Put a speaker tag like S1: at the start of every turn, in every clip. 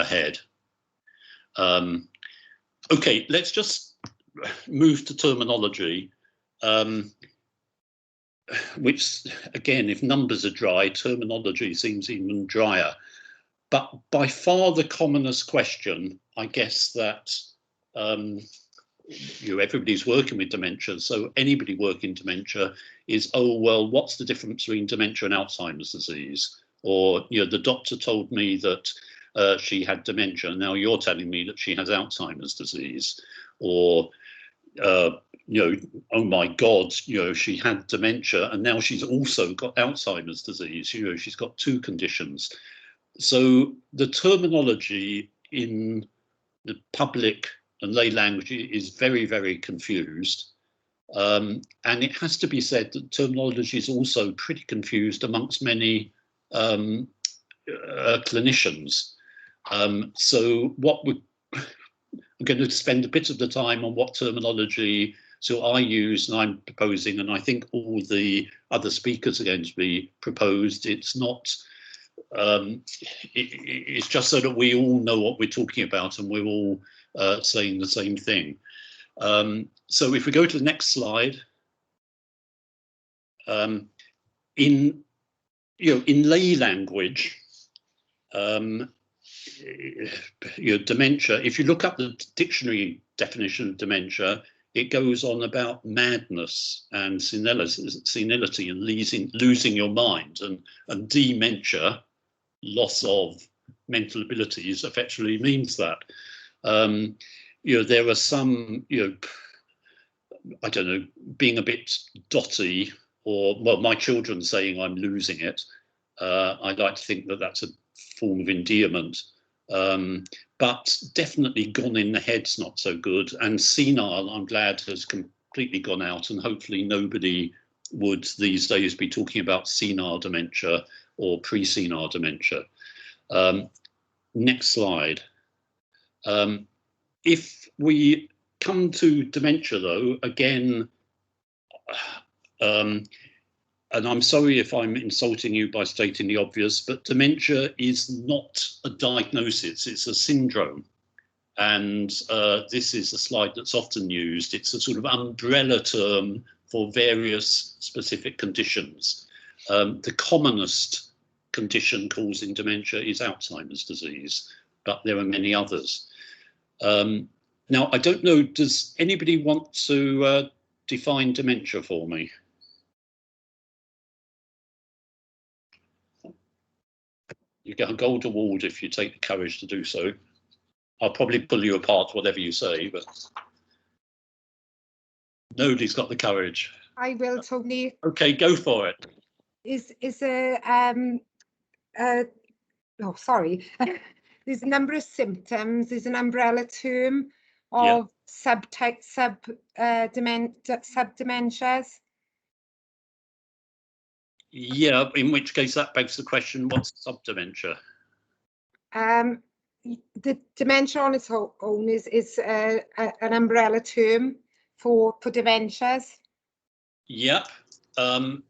S1: ahead. Okay, let's just move to terminology, which, again, if numbers are dry, terminology seems even drier. But by far the commonest question, I guess, that everybody's working with dementia, so anybody working dementia is, oh, well, what's the difference between dementia and Alzheimer's disease? Or, the doctor told me that she had dementia, now you're telling me that she has Alzheimer's disease. Or, oh my God, she had dementia and now she's also got Alzheimer's disease. She's got two conditions. So the terminology in the public and lay language is very, very confused. And it has to be said that terminology is also pretty confused amongst many clinicians. So I'm going to spend a bit of the time on what terminology I use, and I'm proposing, and I think all the other speakers are going to be proposed. It's not, it's just so that we all know what we're talking about and we're all saying the same thing. So if we go to the next slide, in lay language, dementia, if you look up the dictionary definition of dementia, it goes on about madness and senility and losing your mind, and dementia, loss of mental abilities, effectively means that. There are some, I don't know, being a bit dotty, or, well, my children saying I'm losing it. I'd like to think that that's a form of endearment. But definitely gone in the head's not so good, and senile, I'm glad, has completely gone out, and hopefully nobody would these days be talking about senile dementia or pre-senile dementia. Next slide. If we come to dementia, though, again, and I'm sorry if I'm insulting you by stating the obvious, but dementia is not a diagnosis, it's a syndrome. And this is a slide that's often used. It's a sort of umbrella term for various specific conditions. The commonest condition causing dementia is Alzheimer's disease, but there are many others. Now, I don't know, does anybody want to define dementia for me? You get a gold award if you take the courage to do so. I'll probably pull you apart, whatever you say, but nobody's got the courage.
S2: I will, Tony.
S1: Okay, go for it.
S2: Is oh, sorry. There's a number of symptoms. There's an umbrella term of subdementias.
S1: Yeah, in which case that begs the question, what's subdementia?
S2: The dementia on its own is an umbrella term for dementias.
S1: Yep, I'd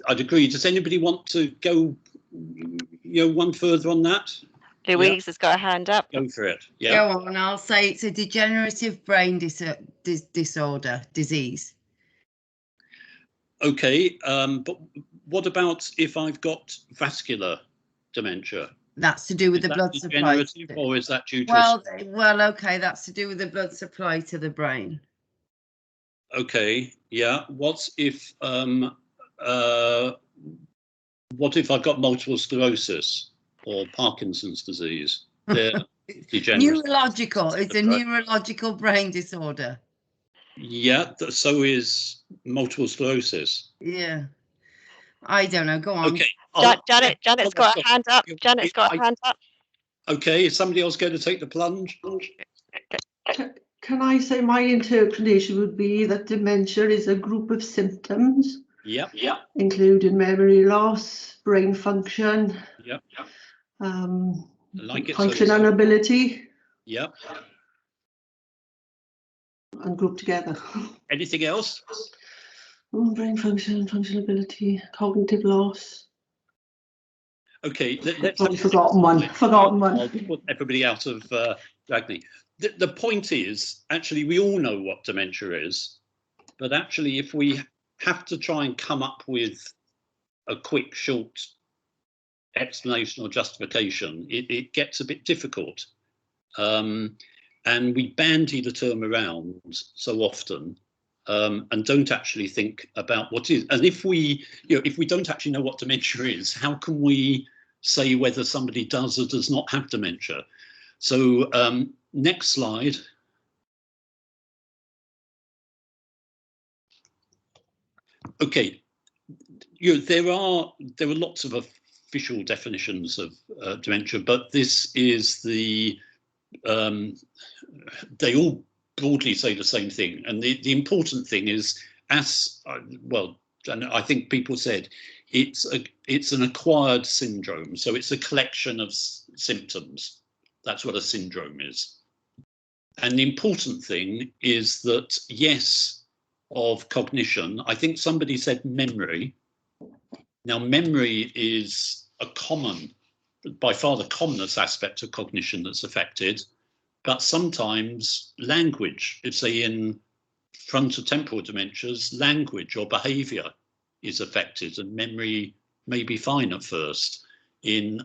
S1: agree. Does anybody want to go, one further on that?
S3: Louise has got a hand up.
S1: Go for it. Yeah.
S4: Go on. I'll say it's a degenerative brain disease.
S1: Okay, but what about if I've got vascular dementia?
S4: That's to do with the blood supply.
S1: Or is that due to?
S4: Well, okay, that's to do with the blood supply to the brain.
S1: Okay, yeah. What if I've got multiple sclerosis or Parkinson's disease? They're
S4: Neurological. It's a neurological brain disorder.
S1: Yeah, so is multiple sclerosis.
S4: Yeah. I don't know. Go on.
S1: Okay.
S3: Janet's got a hand up. Janet's got a hand up.
S1: Okay, is somebody else going to take the plunge?
S5: Can I say my interpretation would be that dementia is a group of symptoms.
S1: Yep.
S5: Including memory loss, brain function.
S1: Yep.
S5: Function and ability.
S1: Yep.
S5: And grouped together.
S1: Anything else?
S5: Brain function, functional ability, cognitive loss.
S1: Okay,
S5: I've forgotten one.
S1: I'll put everybody out of Agni. The point is, actually, we all know what dementia is, but actually, if we have to try and come up with a quick, short explanation or justification, it gets a bit difficult. And we bandy the term around so often and don't actually think about what it is. And if we don't actually know what dementia is, how can we say whether somebody does or does not have dementia? So next slide. Okay, there are lots of official definitions of dementia, but this is the they all broadly say the same thing. And the important thing is, as well, and I think people said, it's an acquired syndrome. So it's a collection of symptoms. That's what a syndrome is. And the important thing is that, yes, of cognition, I think somebody said memory. Now, memory is by far the commonest aspect of cognition that's affected. But sometimes language, if say in frontotemporal dementias, language or behaviour is affected and memory may be fine at first. In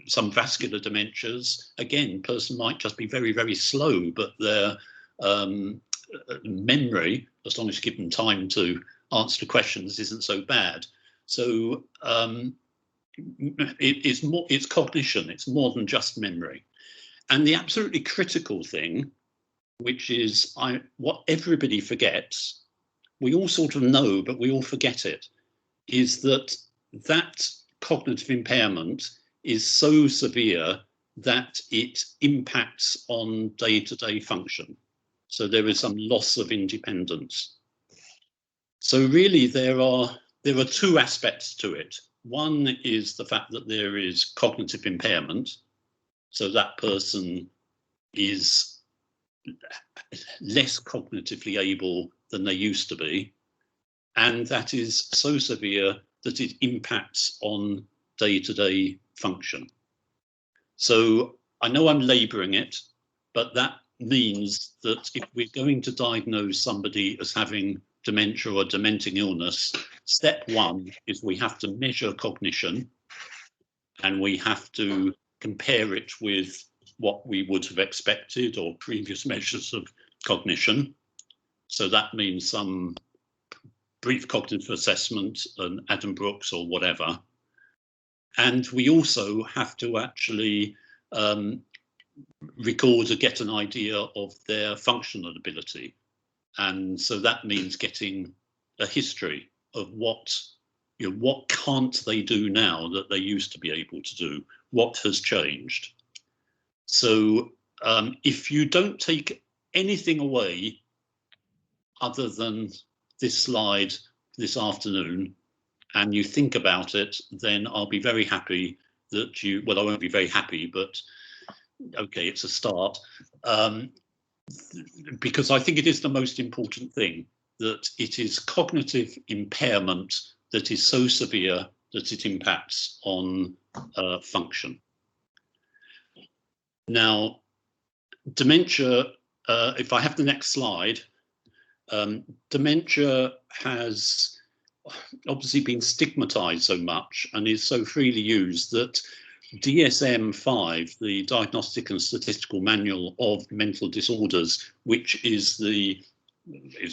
S1: some vascular dementias, again, person might just be very, very slow, but their memory, as long as you give them time to answer the questions, isn't so bad. So it's cognition, it's more than just memory. And the absolutely critical thing, which is what everybody forgets, we all sort of know, but we all forget it, is that cognitive impairment is so severe that it impacts on day-to-day function. So there is some loss of independence. So really there are two aspects to it. One is the fact that there is cognitive impairment. So that person is less cognitively able than they used to be. And that is so severe that it impacts on day-to-day function. So I know I'm labouring it, but that means that if we're going to diagnose somebody as having dementia or dementing illness, step one is we have to measure cognition and we have to compare it with what we would have expected or previous measures of cognition. So that means some brief cognitive assessment, an Adam Brooks or whatever. And we also have to actually record or get an idea of their functional ability. And so that means getting a history of what can't they do now that they used to be able to do? What has changed? So if you don't take anything away other than this slide this afternoon and you think about it, then I'll be very happy that well, I won't be very happy, but okay, it's a start. Because I think it is the most important thing, that it is cognitive impairment that is so severe that it impacts on function. Now, dementia, if I have the next slide, dementia has obviously been stigmatized so much and is so freely used that DSM-5, the Diagnostic and Statistical Manual of Mental Disorders, which is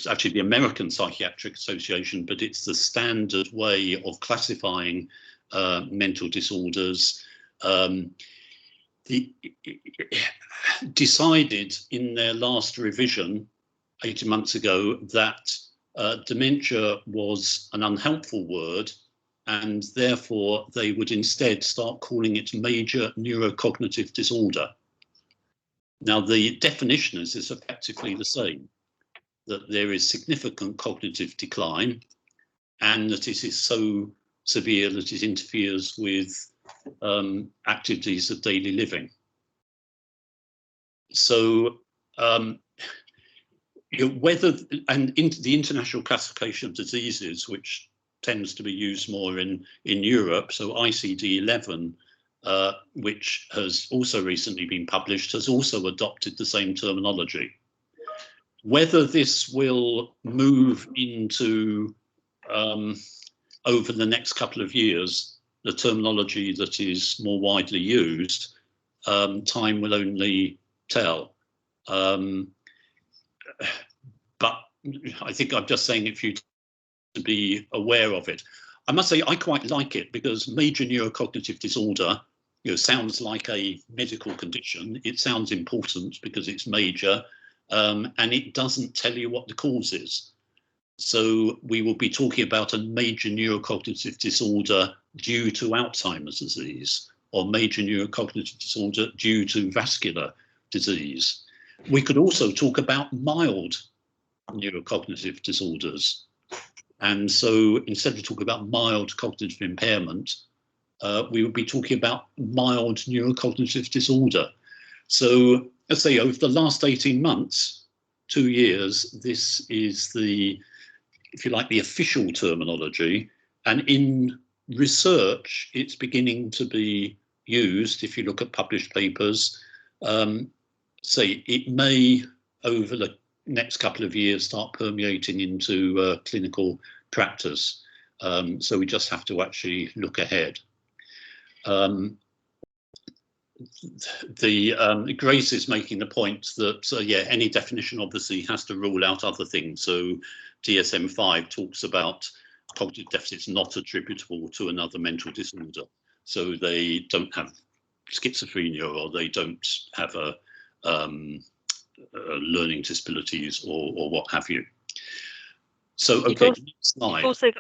S1: actually the American Psychiatric Association, but it's the standard way of classifying mental disorders, decided in their last revision 18 months ago that dementia was an unhelpful word, and therefore they would instead start calling it major neurocognitive disorder. Now, the definition is effectively the same, that there is significant cognitive decline and that it is so severe that it interferes with activities of daily living. So the International Classification of Diseases, which tends to be used more in Europe. So ICD-11, which has also recently been published, has also adopted the same terminology. Whether this will move into, over the next couple of years, the terminology that is more widely used, time will only tell. But I think I'm just saying it for you to be aware of it. I must say I quite like it, because major neurocognitive disorder, sounds like a medical condition. It sounds important because it's major, and it doesn't tell you what the cause is. So we will be talking about a major neurocognitive disorder due to Alzheimer's disease, or major neurocognitive disorder due to vascular disease. We could also talk about mild neurocognitive disorders. And so instead of talking about mild cognitive impairment, we would be talking about mild neurocognitive disorder. So let's say over the last 18 months, 2 years, this is the, if you like, the official terminology. And in research, it's beginning to be used. If you look at published papers, say it may, over the next couple of years, start permeating into clinical practice. So we just have to actually look ahead. Grace is making the point that, yeah, any definition obviously has to rule out other things. So DSM-5 talks about cognitive deficits not attributable to another mental disorder. So they don't have schizophrenia, or they don't have a learning disabilities, or what have you. So, okay, next slide.
S3: You've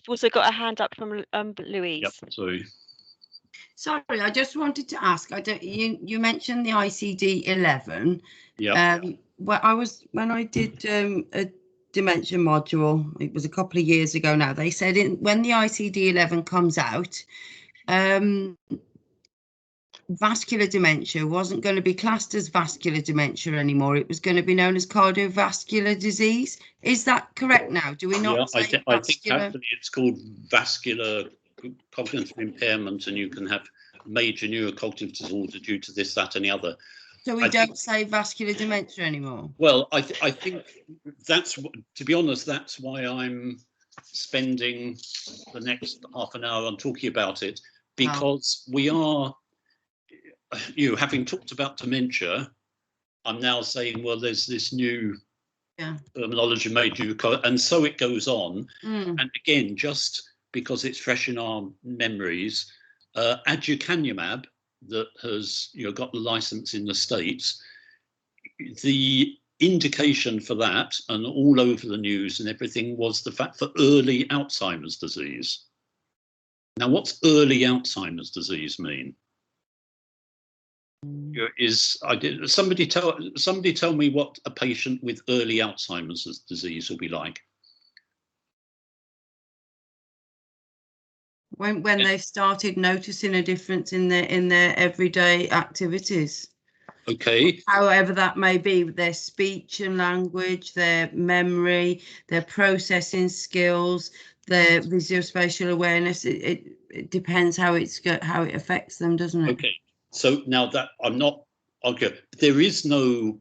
S3: also got a hand up from Louise.
S1: Yep, sorry.
S4: Sorry, I just wanted to ask. You mentioned the ICD-11.
S1: Yeah.
S4: When I did a dementia module, it was a couple of years ago now. They said when the ICD-11 comes out, vascular dementia wasn't going to be classed as vascular dementia anymore. It was going to be known as cardiovascular disease. Is that correct now? Do we not?
S1: Yeah,
S4: say
S1: I think actually it's called vascular cognitive impairment, and you can have major neurocognitive disorder due to this, that, and the other.
S4: So we don't say vascular dementia anymore?
S1: Well, I think that's, to be honest, that's why I'm spending the next half an hour on talking about it, because we are, having talked about dementia, I'm now saying, well, there's this new terminology made you, and so it goes on. And again, just because it's fresh in our memories, aducanumab, that has got the license in the States, the indication for that, and all over the news and everything, was the fact for early Alzheimer's disease. Now, what's early Alzheimer's disease mean? Somebody tell me what a patient with early Alzheimer's disease will be like.
S4: When they've started noticing a difference in their everyday activities.
S1: Okay.
S4: However that may be, their speech and language, their memory, their processing skills, their visuospatial awareness. It depends how it affects them, doesn't it?
S1: Okay. So now that I'm not okay, there is no,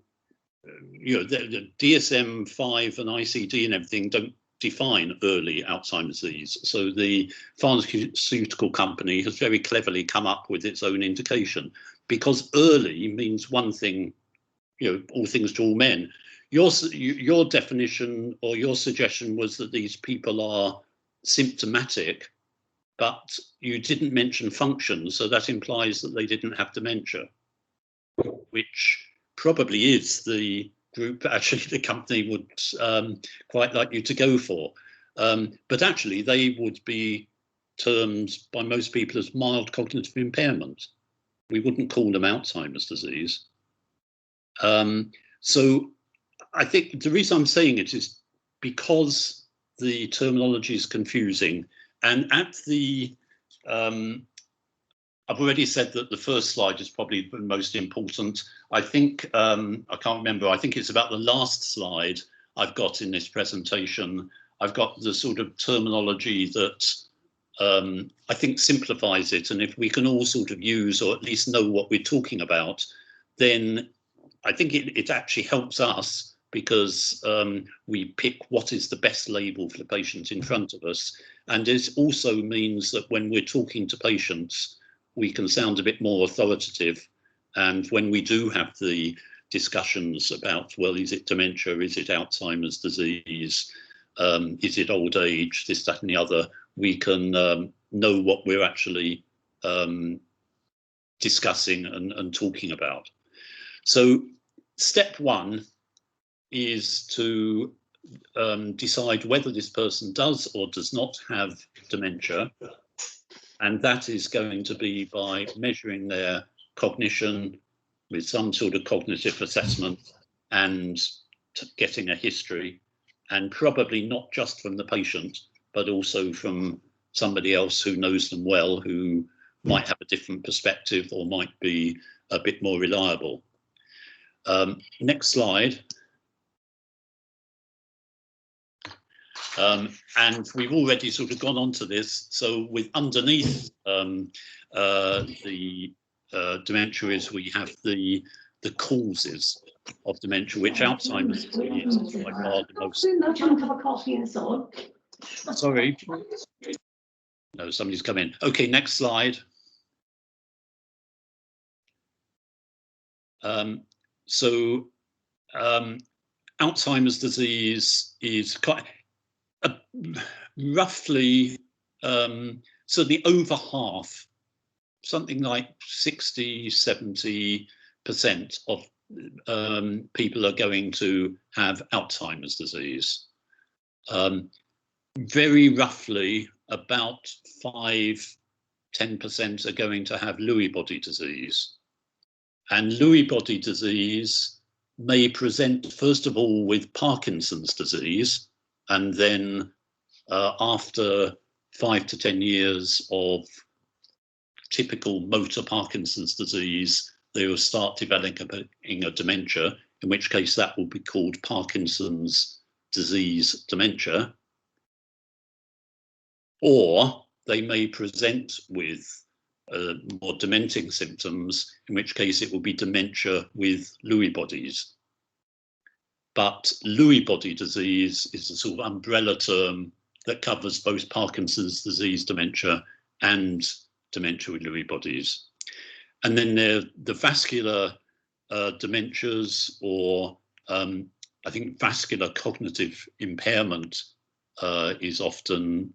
S1: the DSM-5 and ICD and everything don't define early Alzheimer's disease. So the pharmaceutical company has very cleverly come up with its own indication, because early means one thing, all things to all men. Your definition or your suggestion was that these people are symptomatic, but you didn't mention function, so that implies that they didn't have dementia, which probably is the group actually the company would quite like you to go for. But actually they would be termed by most people as mild cognitive impairment. We wouldn't call them Alzheimer's disease. So I think the reason I'm saying it is because the terminology is confusing. And at the, I've already said that the first slide is probably the most important. I think, I can't remember, I think it's about the last slide I've got in this presentation. I've got the sort of terminology that I think simplifies it. And if we can all sort of use, or at least know what we're talking about, then I think it actually helps us, because we pick what is the best label for the patient in front of us. And it also means that when we're talking to patients, we can sound a bit more authoritative. And when we do have the discussions about, well, is it dementia, is it Alzheimer's disease, is it old age, this, that and the other, we can know what we're actually discussing and talking about. So step one is to decide whether this person does or does not have dementia. And that is going to be by measuring their cognition with some sort of cognitive assessment and getting a history, and probably not just from the patient, but also from somebody else who knows them well, who might have a different perspective or might be a bit more reliable. Next slide. And we've already sort of gone on to this. So with underneath the dementia is we have the causes of dementia, which Alzheimer's disease is by far the most. Sorry. No, somebody's come in. Okay, next slide. Alzheimer's disease is quite roughly certainly over half, something like 60–70% of people are going to have Alzheimer's disease. Very roughly about 5–10% are going to have Lewy body disease. And Lewy body disease may present first of all with Parkinson's disease, and then after 5 to 10 years of typical motor Parkinson's disease, they will start developing a dementia, in which case that will be called Parkinson's disease dementia. Or they may present with more dementing symptoms, in which case it will be dementia with Lewy bodies. But Lewy body disease is a sort of umbrella term that covers both Parkinson's disease dementia and dementia with Lewy bodies. And then there are the vascular dementias, or I think vascular cognitive impairment is often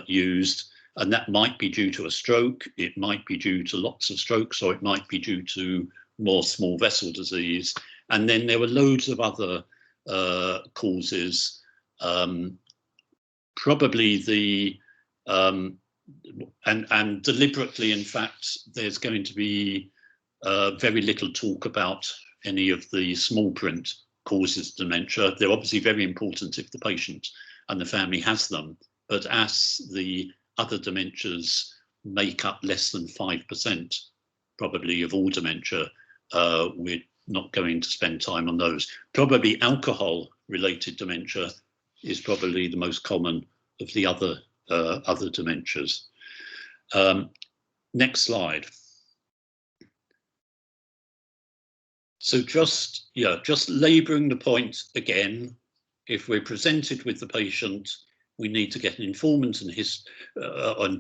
S1: used, and that might be due to a stroke, it might be due to lots of strokes, or it might be due to more small vessel disease. And then there were loads of other causes, probably the and deliberately, in fact, there's going to be very little talk about any of the small print causes of dementia. They're obviously very important if the patient and the family has them, but as the other dementias make up less than 5% probably of all dementia, we're not going to spend time on those. Probably alcohol-related dementia is probably the most common of the other dementias. Next slide. So just labouring the point again, if we're presented with the patient, we need to get an informant on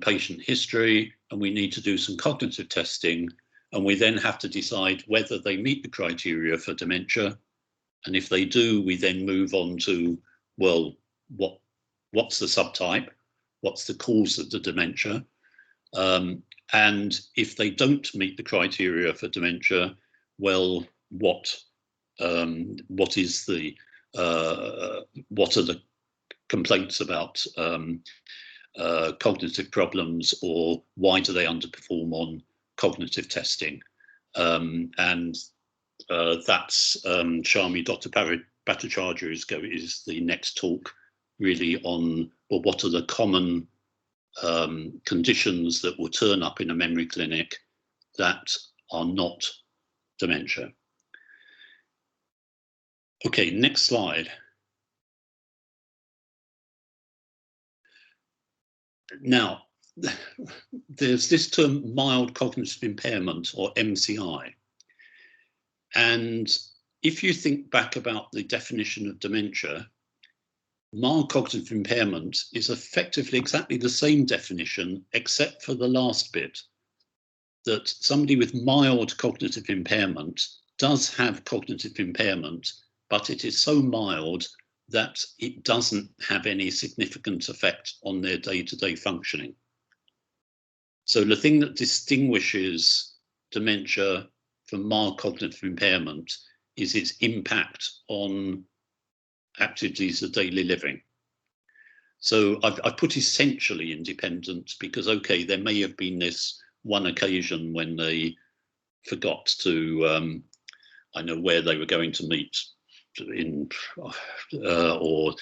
S1: patient history, and we need to do some cognitive testing, and we then have to decide whether they meet the criteria for dementia. And if they do, we then move on to, well, what's the subtype? What's the cause of the dementia? And if they don't meet the criteria for dementia, well, what are the complaints about cognitive problems, or why do they underperform on cognitive testing? And that's Shami, Dr. Bhattacharya is the next talk, really on, well, what are the common conditions that will turn up in a memory clinic that are not dementia. Okay, next slide. Now, there's this term mild cognitive impairment, or MCI. And if you think back about the definition of dementia, mild cognitive impairment is effectively exactly the same definition, except for the last bit, that somebody with mild cognitive impairment does have cognitive impairment, but it is so mild that it doesn't have any significant effect on their day-to-day functioning. So the thing that distinguishes dementia from mild cognitive impairment is its impact on activities of daily living. So I've put essentially independent because, okay, there may have been this one occasion when they forgot to, I know where they were going to meet in, or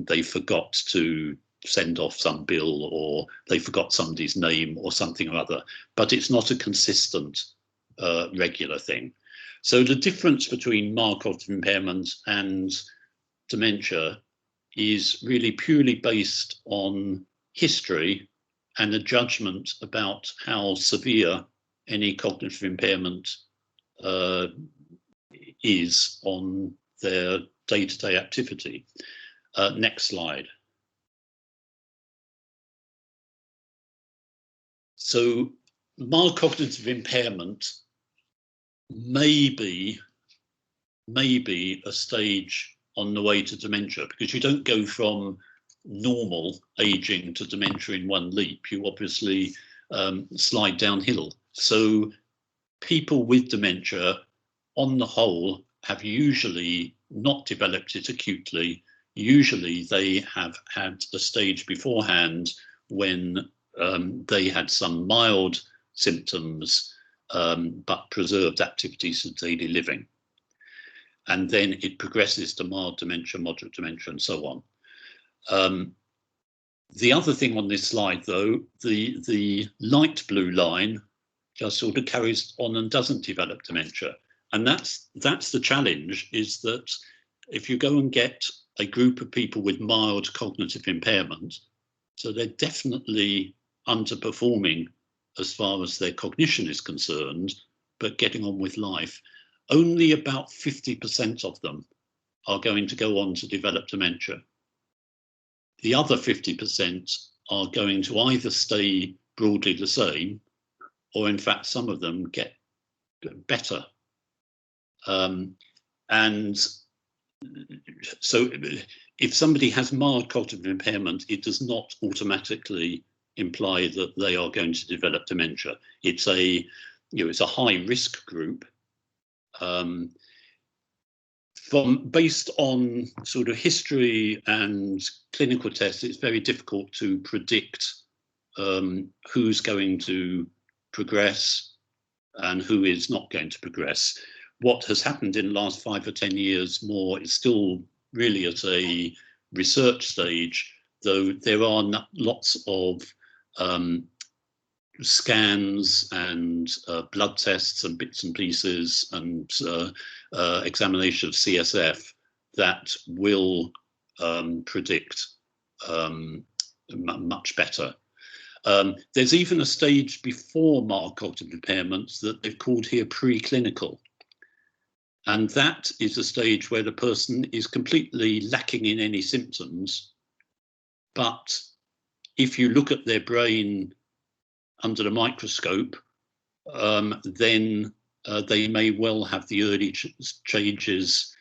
S1: they forgot to send off some bill, or they forgot somebody's name or something or other, but it's not a consistent regular thing. So the difference between mild cognitive impairment and dementia is really purely based on history and a judgment about how severe any cognitive impairment is on their day-to-day activity. Next slide. So mild cognitive impairment may be a stage on the way to dementia, because you don't go from normal aging to dementia in one leap. You obviously slide downhill. So people with dementia, on the whole, have usually not developed it acutely. Usually they have had a stage beforehand when they had some mild symptoms, but preserved activities of daily living. And then it progresses to mild dementia, moderate dementia, and so on. The other thing on this slide, though, the light blue line just sort of carries on and doesn't develop dementia. And that's the challenge, is that if you go and get a group of people with mild cognitive impairment, so they're definitely underperforming as far as their cognition is concerned, but getting on with life, only about 50% of them are going to go on to develop dementia. The other 50% are going to either stay broadly the same, or in fact, some of them get better. And so if somebody has mild cognitive impairment, it does not automatically imply that they are going to develop dementia. It's a, it's a high risk group. Based on sort of history and clinical tests, it's very difficult to predict who's going to progress and who is not going to progress. What has happened in the last 5 or 10 years more is still really at a research stage, though there are lots of scans and blood tests and bits and pieces and examination of CSF that will predict much better. There's even a stage before mild cognitive impairments that they've called here preclinical. And that is a stage where the person is completely lacking in any symptoms. But if you look at their brain under the microscope, then they may well have the early changes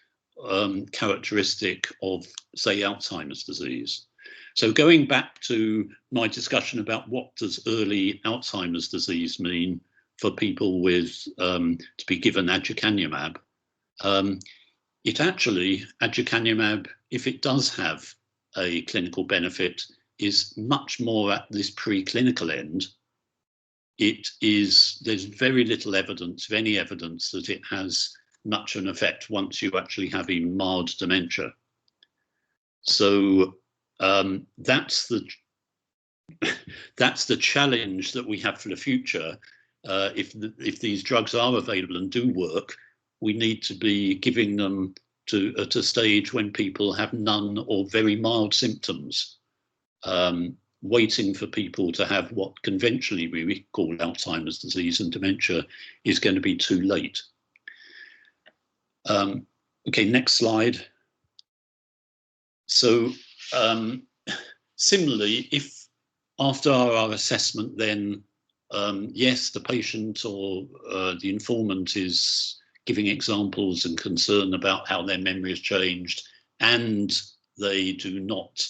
S1: characteristic of, say, Alzheimer's disease. So going back to my discussion about what does early Alzheimer's disease mean for people with to be given aducanumab, it actually, aducanumab, if it does have a clinical benefit, is much more at this preclinical end. There's very little evidence, if any evidence, that it has much an effect once you actually have a mild dementia. So that's the challenge that we have for the future. If these drugs are available and do work, we need to be giving them at a stage when people have none or very mild symptoms, waiting for people to have what conventionally we call Alzheimer's disease and dementia is going to be too late. Okay, next slide. So similarly, if after our assessment then, yes, the patient or the informant is giving examples and concern about how their memory has changed, and they do not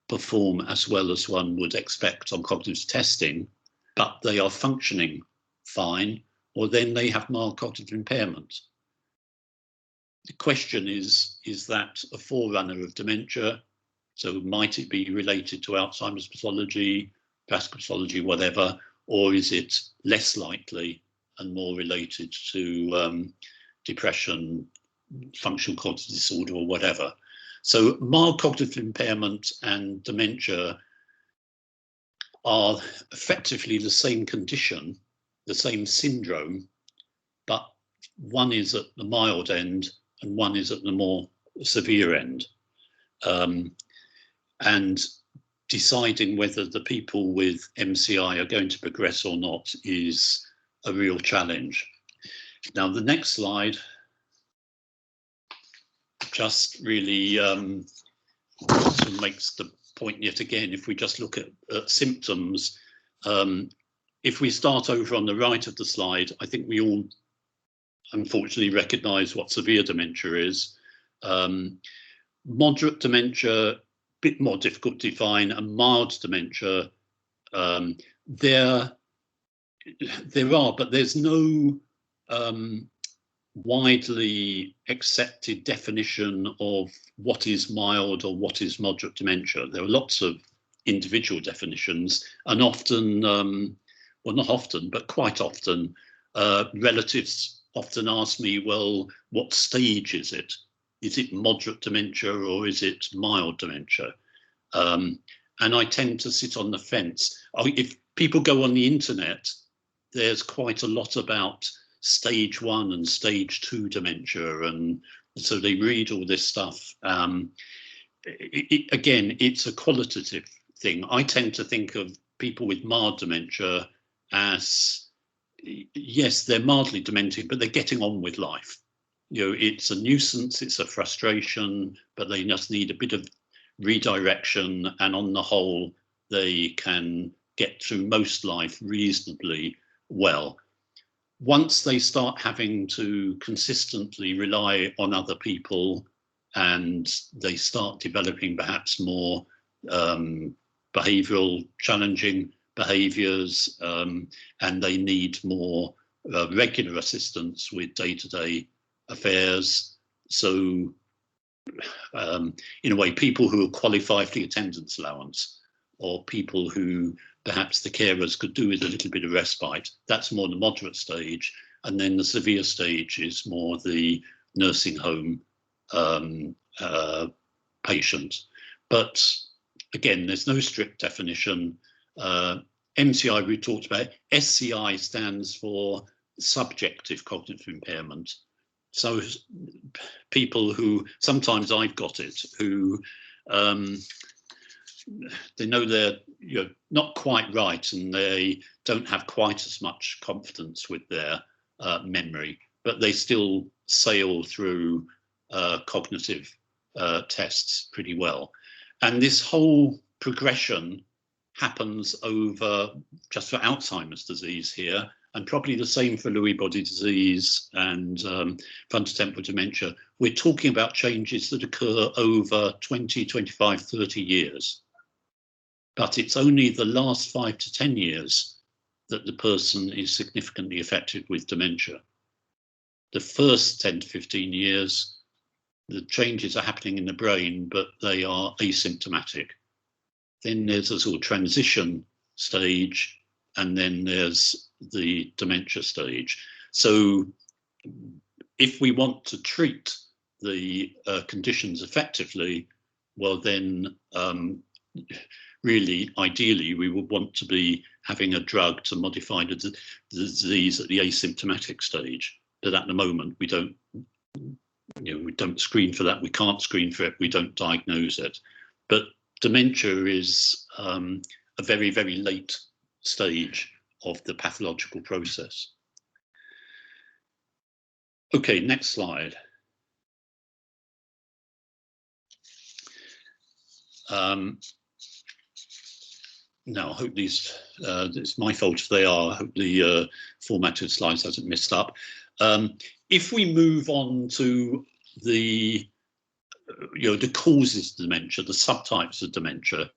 S1: perform as well as one would expect on cognitive testing, but they are functioning fine, or then they have mild cognitive impairment. The question is that a forerunner of dementia? So might it be related to Alzheimer's pathology, vascular pathology, whatever, or is it less likely and more related to depression, functional cognitive disorder, or whatever? So mild cognitive impairment and dementia are effectively the same condition, the same syndrome, but one is at the mild end and one is at the more severe end. And deciding whether the people with MCI are going to progress or not is a real challenge. Now, the next slide just really sort of makes the point yet again. If we just look at symptoms, if we start over on the right of the slide, I think we all unfortunately recognise what severe dementia is. Moderate dementia, a bit more difficult to define, and mild dementia, there are, but there's no widely accepted definition of what is mild or what is moderate dementia. There are lots of individual definitions, and often, well, not often, but quite often, relatives often ask me, well, what stage is it? Is it moderate dementia or is it mild dementia? And I tend to sit on the fence. If people go on the internet, there's quite a lot about stage 1 and stage 2 dementia, and so they read all this stuff. Again, it's a qualitative thing. I tend to think of people with mild dementia as, yes, they're mildly demented, but they're getting on with life. You know, it's a nuisance, it's a frustration, but they just need a bit of redirection, and on the whole, they can get through most life reasonably well. Once they start having to consistently rely on other people and they start developing perhaps more behavioural challenging behaviours, and they need more regular assistance with day-to-day affairs. So in a way, people who are qualified for the attendance allowance, or people who perhaps the carers could do with a little bit of respite, that's more the moderate stage. And then the severe stage is more the nursing home patient. But again, there's no strict definition. MCI we talked about. SCI stands for subjective cognitive impairment. So people who, sometimes I've got it, who they know they're not quite right and they don't have quite as much confidence with their memory, but they still sail through cognitive tests pretty well. And this whole progression happens over, just for Alzheimer's disease here, and probably the same for Lewy body disease and frontotemporal dementia. We're talking about changes that occur over 20, 25, 30 years. But it's only the last 5 to 10 years that the person is significantly affected with dementia. The first 10 to 15 years, the changes are happening in the brain, but they are asymptomatic. Then there's a sort of transition stage, and then there's the dementia stage. So if we want to treat the conditions effectively, well then really ideally we would want to be having a drug to modify the disease at the asymptomatic stage. But at the moment we don't, we don't screen for that, we can't screen for it, we don't diagnose it. But dementia is a very, very late stage of the pathological process. Okay, next slide. Now, I hope these, it's my fault if they are, I hope the formatted slides hasn't messed up. If we move on to the, the causes of dementia, the subtypes of dementia,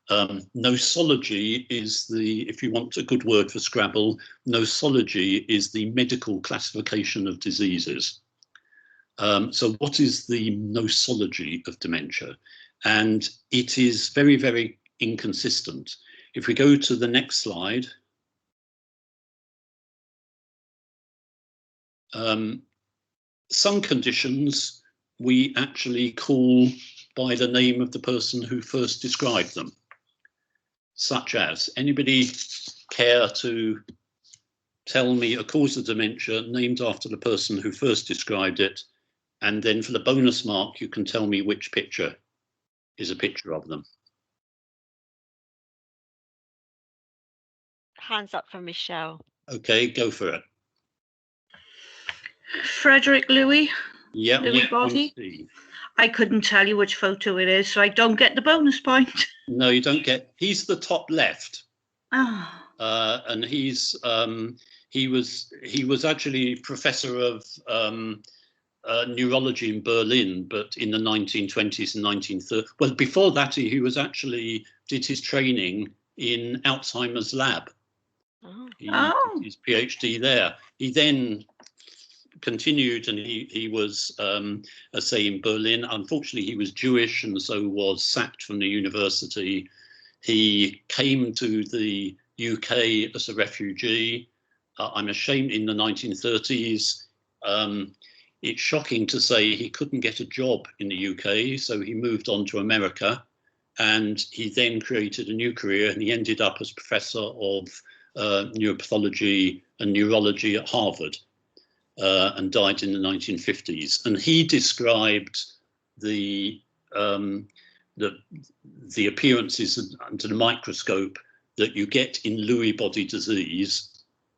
S1: nosology is the, if you want a good word for Scrabble, nosology is the medical classification of diseases. So what is the nosology of dementia? And it is very, very inconsistent. If we go to the next slide, some conditions we actually call by the name of the person who first described them, such as, anybody care to tell me a cause of dementia named after the person who first described it, and then for the bonus mark you can tell me which picture is a picture of them.
S3: Hands up from Michelle.
S1: Okay, go for it.
S6: Frederick Louis.
S1: Yeah,
S6: Louis Body.
S1: Steve.
S6: I couldn't tell you which photo it is, so I don't get the bonus point.
S1: No, you don't get. He's the top left,
S6: Oh.
S1: and he was actually professor of neurology in Berlin, but in the 1920s and 1930s. Well, before that, he was actually did his training in Alzheimer's lab. He did his PhD there. He then continued, and he was, say, in Berlin. Unfortunately, he was Jewish, and so was sacked from the university. He came to the UK as a refugee. I'm ashamed, in the 1930s. It's shocking to say he couldn't get a job in the UK, so he moved on to America, and he then created a new career, and he ended up as professor of neuropathology and neurology at Harvard, and died in the 1950s. And he described the appearances under the microscope that you get in Lewy body disease.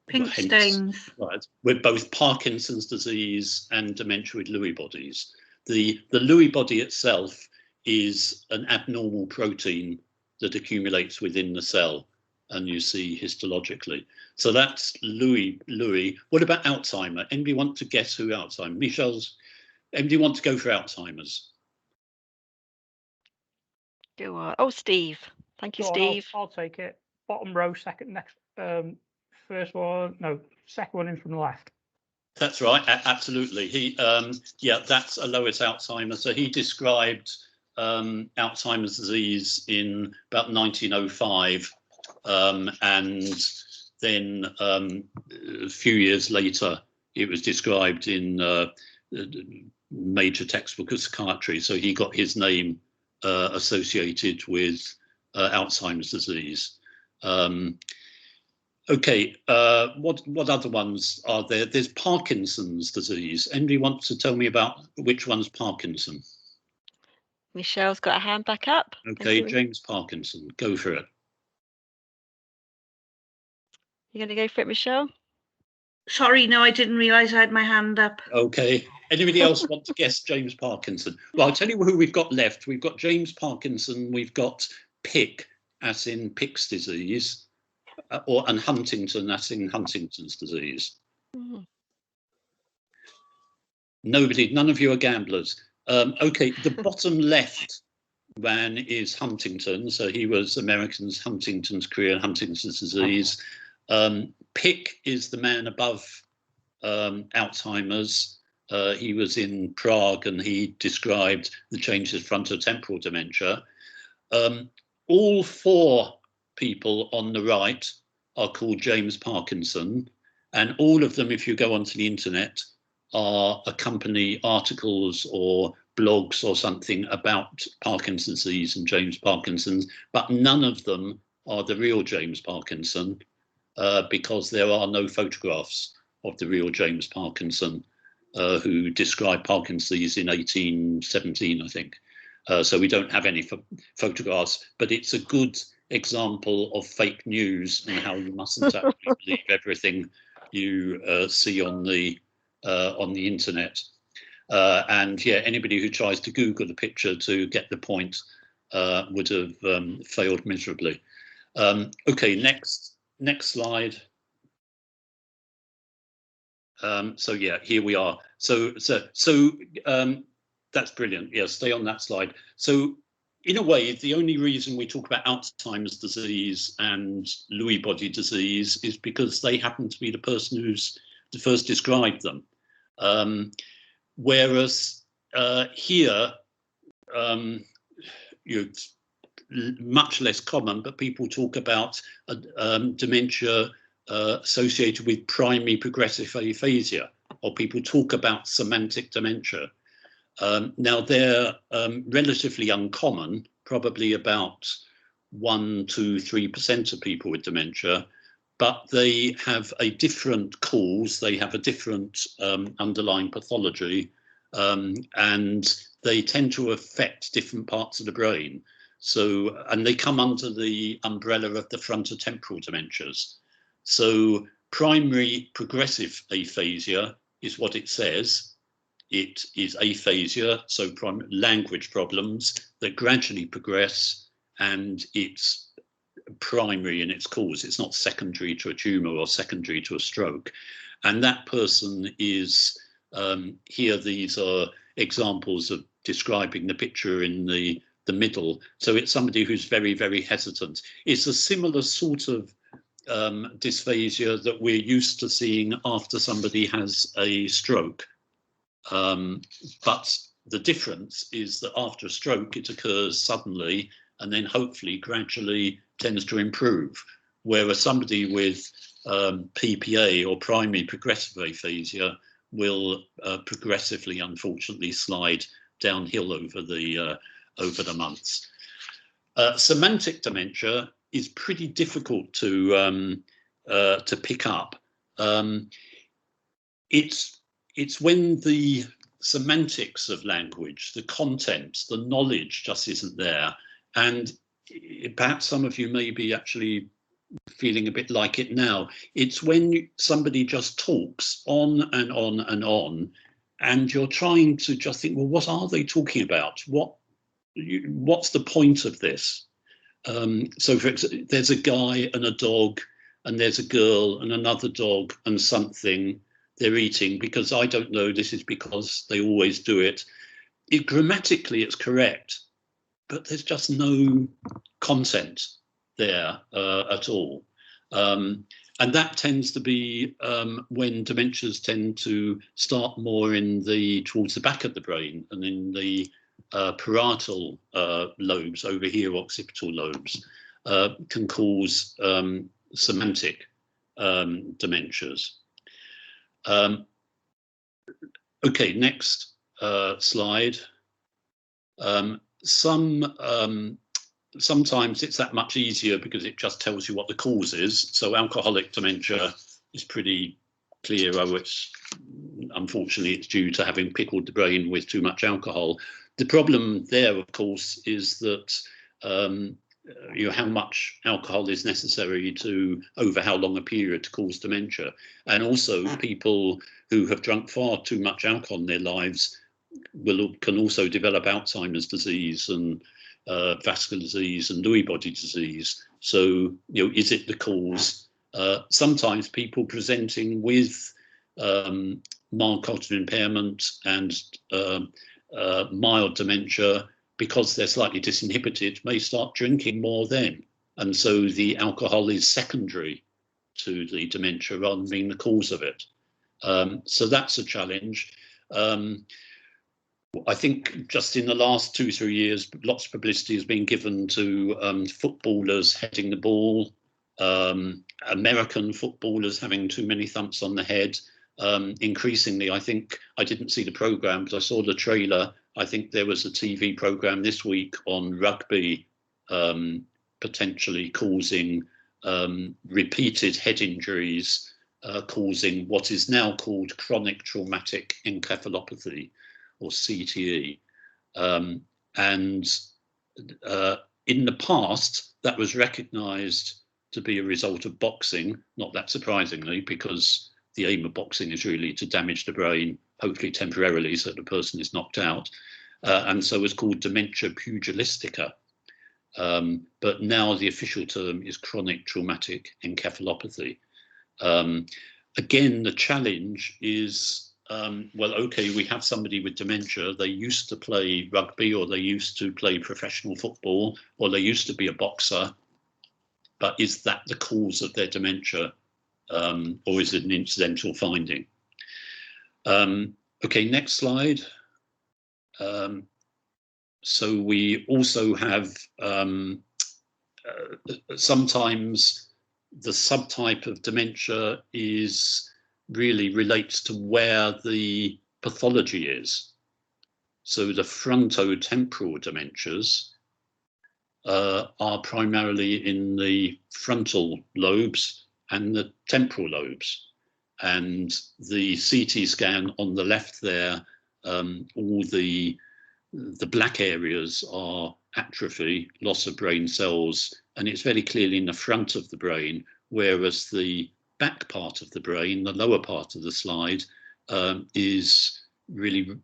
S6: Pink stains.
S1: Right, with both Parkinson's disease and dementia with Lewy bodies. The Lewy body itself is an abnormal protein that accumulates within the cell, and you see histologically. So that's Lewy. What about Alzheimer? Anybody want to guess who Alzheimer? Michelle's. Anybody want to go for Alzheimer's?
S3: Go on. Oh, Steve. Thank you, Steve.
S7: I'll take it. Bottom row, second next. First one, no, second one in from the left.
S1: That's right, absolutely. He, yeah, that's Lois Alzheimer. So he described Alzheimer's disease in about 1905, and then a few years later, it was described in major textbook of psychiatry. So he got his name associated with Alzheimer's disease. Okay, what other ones are there? There's Parkinson's disease. Anybody want to tell me about which one's Parkinson?
S3: Michelle's got a hand back up.
S1: Okay, James Parkinson, go for it.
S3: You're going to go for it, Michelle?
S6: Sorry, no, I didn't realise I had my hand up.
S1: Okay, anybody else want to guess James Parkinson? Well, I'll tell you who we've got left. We've got James Parkinson, we've got Pick, as in Pick's disease, and Huntington, as in Huntington's disease. Nobody, none of you are gamblers. Okay, the bottom left man is Huntington. So he was American's Huntington's career, Huntington's disease. Pick is the man above Alzheimer's. He was in Prague and he described the changes of frontotemporal dementia. All four people on the right are called James Parkinson, and all of them, if you go onto the internet, are accompany articles or blogs or something about Parkinson's disease and James Parkinson's, but none of them are the real James Parkinson, because there are no photographs of the real James Parkinson, who described Parkinson's disease in 1817, I think. So we don't have any photographs, but it's a good example of fake news and how you mustn't actually believe everything you see on the internet. And yeah, anybody who tries to Google the picture to get the point would have failed miserably. Okay, next slide. So yeah, here we are. So that's brilliant. Yeah, stay on that slide. So in a way, the only reason we talk about Alzheimer's disease and Lewy body disease is because they happen to be the person who's first described them. Whereas here, it's much less common, but people talk about dementia associated with primary progressive aphasia, or people talk about semantic dementia. Now they're relatively uncommon, probably about 1 to 3% of people with dementia, but they have a different cause, they have a different underlying pathology, and they tend to affect different parts of the brain. So, and they come under the umbrella of the frontotemporal dementias. So primary progressive aphasia is what it says. It is aphasia, so language problems that gradually progress, and it's primary in its cause. It's not secondary to a tumour or secondary to a stroke. And that person is, here these are examples of describing the picture in the middle. So it's somebody who's very, very hesitant. It's a similar sort of dysphasia that we're used to seeing after somebody has a stroke. But the difference is that after a stroke, it occurs suddenly and then hopefully gradually tends to improve. Whereas somebody with PPA or primary progressive aphasia will progressively, unfortunately, slide downhill over the months. Semantic dementia is pretty difficult to pick up. It's when the semantics of language, the content, the knowledge just isn't there. And perhaps some of you may be actually feeling a bit like it now. It's when somebody just talks on and on and on, and you're trying to just think, well, what are they talking about? What's the point of this? So for example, there's a guy and a dog, and there's a girl and another dog and something they're eating, because I don't know, this is because they always do it. Grammatically, it's correct, but there's just no content there at all. And that tends to be when dementias tend to start more towards the back of the brain and in the parietal lobes over here, occipital lobes, can cause semantic dementias. Okay, next slide. Sometimes it's that much easier because it just tells you what the cause is. So alcoholic dementia is pretty clear. Oh, unfortunately, it's due to having pickled the brain with too much alcohol. The problem there, of course, is that how much alcohol is necessary over how long a period to cause dementia. And also people who have drunk far too much alcohol in their lives can also develop Alzheimer's disease and vascular disease and Lewy body disease. So, is it the cause? Sometimes people presenting with mild cognitive impairment and mild dementia, because they're slightly disinhibited, may start drinking more then. And so the alcohol is secondary to the dementia rather than being the cause of it. So that's a challenge. I think just in the last 2-3 years, lots of publicity has been given to footballers heading the ball, American footballers having too many thumps on the head. Increasingly, I think, I didn't see the programme, but I saw the trailer. I think there was a TV programme this week on rugby potentially causing repeated head injuries, causing what is now called chronic traumatic encephalopathy, or CTE. And in the past, that was recognised to be a result of boxing, not that surprisingly, because the aim of boxing is really to damage the brain, hopefully temporarily, so the person is knocked out. And so it's called dementia pugilistica. But now the official term is chronic traumatic encephalopathy. Again, the challenge is, well, okay, we have somebody with dementia. They used to play rugby, or they used to play professional football, or they used to be a boxer. But is that the cause of their dementia, or is it an incidental finding? Okay, next slide. So we also have sometimes the subtype of dementia really relates to where the pathology is. So the frontotemporal dementias are primarily in the frontal lobes and the temporal lobes. And the CT scan on the left there, all the black areas are atrophy, loss of brain cells, and it's very clearly in the front of the brain, whereas the back part of the brain, the lower part of the slide, is really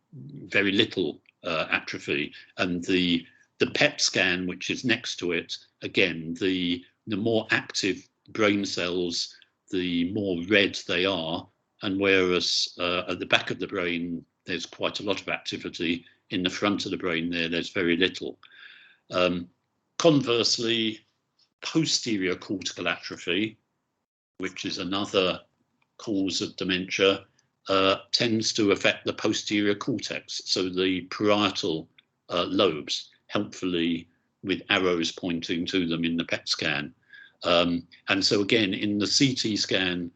S1: very little atrophy. And the PET scan, which is next to it, again, the more active brain cells, the more red they are, and whereas at the back of the brain, there's quite a lot of activity, in the front of the brain there's very little. Conversely, posterior cortical atrophy, which is another cause of dementia, tends to affect the posterior cortex, so the parietal lobes, helpfully with arrows pointing to them in the PET scan. And so again, in the CT scan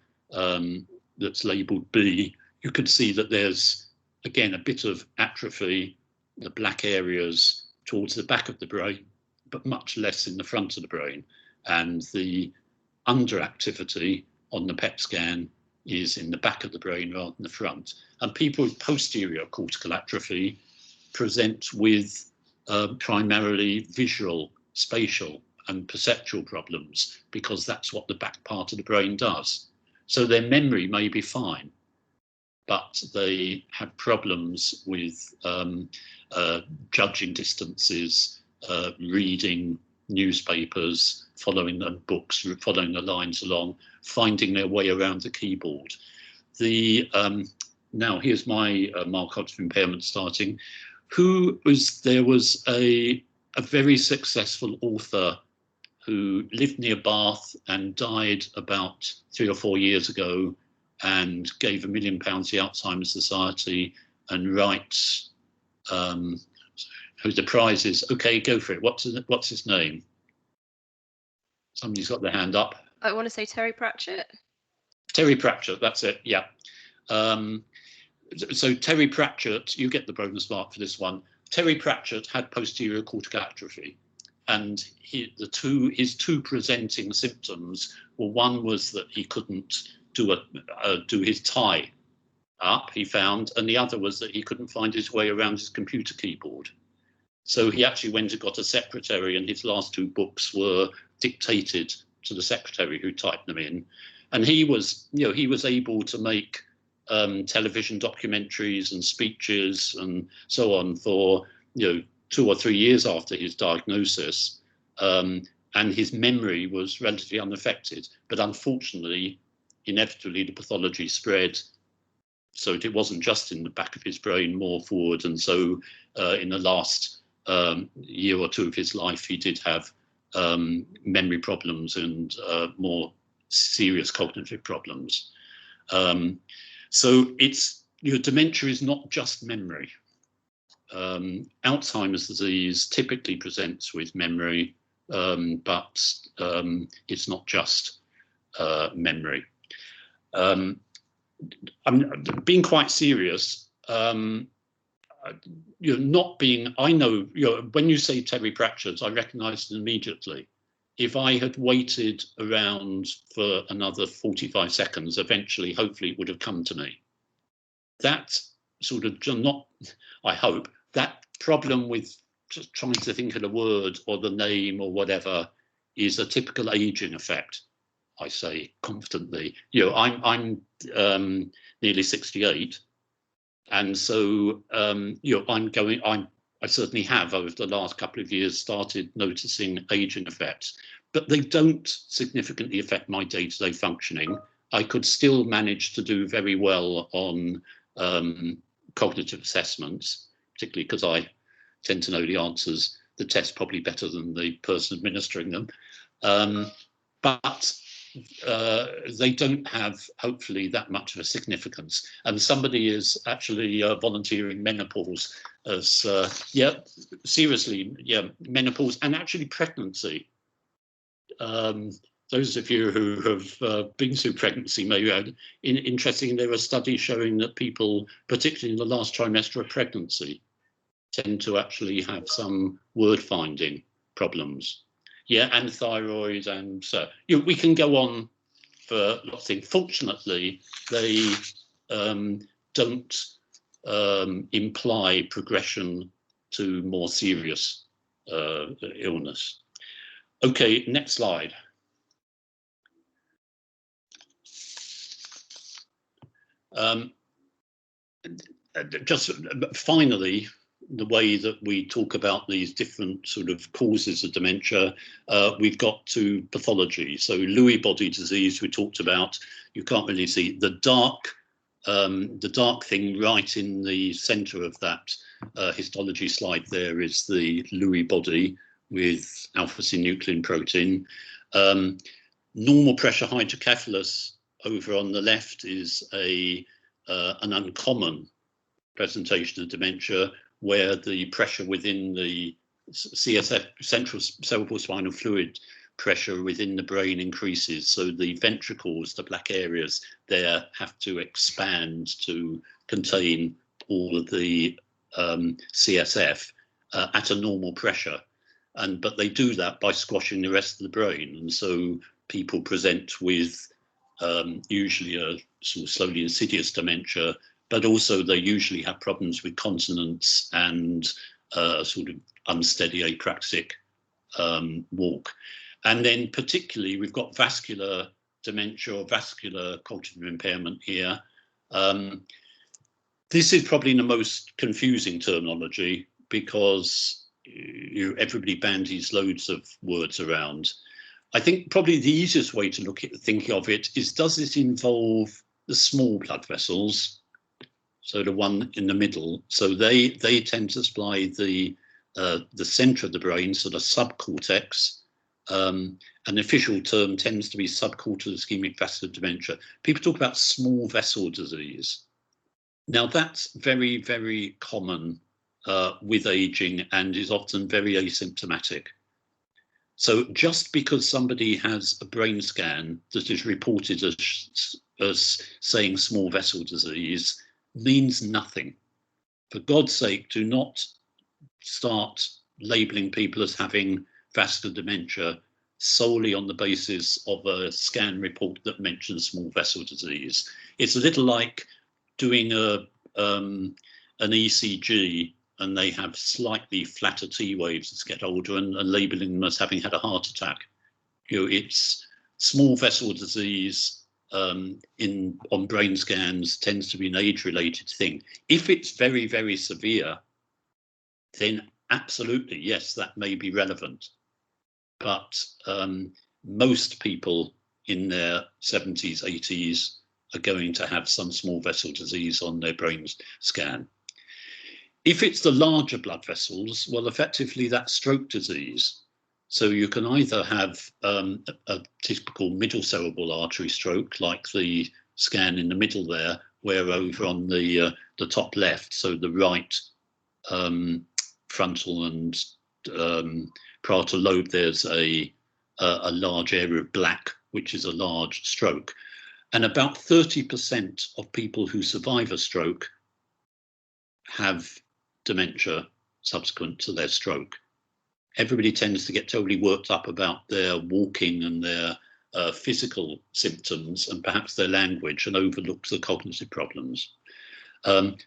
S1: that's labelled B, you can see that there's, again, a bit of atrophy, the black areas towards the back of the brain, but much less in the front of the brain. And the underactivity on the PET scan is in the back of the brain rather than the front. And people with posterior cortical atrophy present with primarily visual, spatial and perceptual problems, because that's what the back part of the brain does. So their memory may be fine, but they have problems with judging distances, reading newspapers, following the books, following the lines along, finding their way around the keyboard. Now here's my markers of impairment starting. There was a very successful author who lived near Bath and died about 3 or 4 years ago, and gave £1 million to the Alzheimer's Society, and writes, who the prize is, okay, go for it. What's his name? Somebody's got their hand up.
S3: I want to say Terry Pratchett.
S1: Terry Pratchett, that's it, yeah. So Terry Pratchett, you get the bonus mark for this one. Terry Pratchett had posterior cortical atrophy, and his two presenting symptoms were, one was that he couldn't do his tie up, he found, and the other was that he couldn't find his way around his computer keyboard. So he actually went and got a secretary, and his last 2 books were dictated to the secretary who typed them in. And he was able to make television documentaries and speeches and so on for 2 or 3 years after his diagnosis, and his memory was relatively unaffected. But unfortunately, inevitably, the pathology spread, so it wasn't just in the back of his brain, more forward. And so in the last year or 2 of his life, he did have memory problems and more serious cognitive problems. So it's, dementia is not just memory. Alzheimer's disease typically presents with memory, but it's not just memory. I'm being quite serious. I know, when you say Terry Pratchett, I recognise it immediately. If I had waited around for another 45 seconds, eventually, hopefully, it would have come to me. That sort of I hope, that problem with just trying to think of the word or the name or whatever, is a typical aging effect. I say confidently. You know, I'm nearly 68, and so you know, I certainly have over the last couple of years started noticing aging effects, but they don't significantly affect my day-to-day functioning. I could still manage to do very well on cognitive assessments, particularly because I tend to know the answers, the test probably better than the person administering them. But they don't have, hopefully, that much of a significance. And somebody is actually volunteering menopause as, yeah, seriously, yeah, menopause and actually pregnancy. Those of you who have been through pregnancy may have, interesting, there are studies showing that people, particularly in the last trimester of pregnancy, tend to actually have some word finding problems. Yeah, and thyroid, and so you know, we can go on for lots of things. Fortunately, they don't imply progression to more serious illness. Okay, next slide. Just finally, the way that we talk about these different sort of causes of dementia, we've got to pathology. So Lewy body disease we talked about. You can't really see the dark thing right in the centre of that histology slide. There is the Lewy body with alpha-synuclein protein. Normal pressure hydrocephalus over on the left is an uncommon presentation of dementia, where the pressure within the CSF, central cerebral spinal fluid pressure within the brain increases. So the ventricles, the black areas there, have to expand to contain all of the CSF at a normal pressure. But they do that by squashing the rest of the brain. And so people present with usually a sort of slowly insidious dementia, but also they usually have problems with continence and sort of unsteady apraxic walk. And then particularly we've got vascular dementia or vascular cognitive impairment here. This is probably the most confusing terminology because everybody bandies loads of words around. I think probably the easiest way to look at thinking of it is, does this involve the small blood vessels? So the one in the middle, so they tend to supply the centre of the brain, so the subcortex. An official term tends to be subcortical ischemic vascular dementia. People talk about small vessel disease. Now that's very, very common with aging and is often very asymptomatic. So just because somebody has a brain scan that is reported as saying small vessel disease means nothing. For God's sake, do not start labelling people as having vascular dementia solely on the basis of a scan report that mentions small vessel disease. It's a little like doing an ECG and they have slightly flatter T waves as get older and labelling them as having had a heart attack. You know, it's small vessel disease on brain scans tends to be an age-related thing. If it's very, very severe, then absolutely, yes, that may be relevant. But most people in their 70s, 80s are going to have some small vessel disease on their brain scan. If it's the larger blood vessels, well, effectively that's stroke disease. So you can either have a typical middle cerebral artery stroke, like the scan in the middle there, where over on the top left, so the right frontal and parietal lobe, there's a large area of black, which is a large stroke. And about 30% of people who survive a stroke have dementia subsequent to their stroke. Everybody tends to get totally worked up about their walking and their physical symptoms and perhaps their language and overlook the cognitive problems.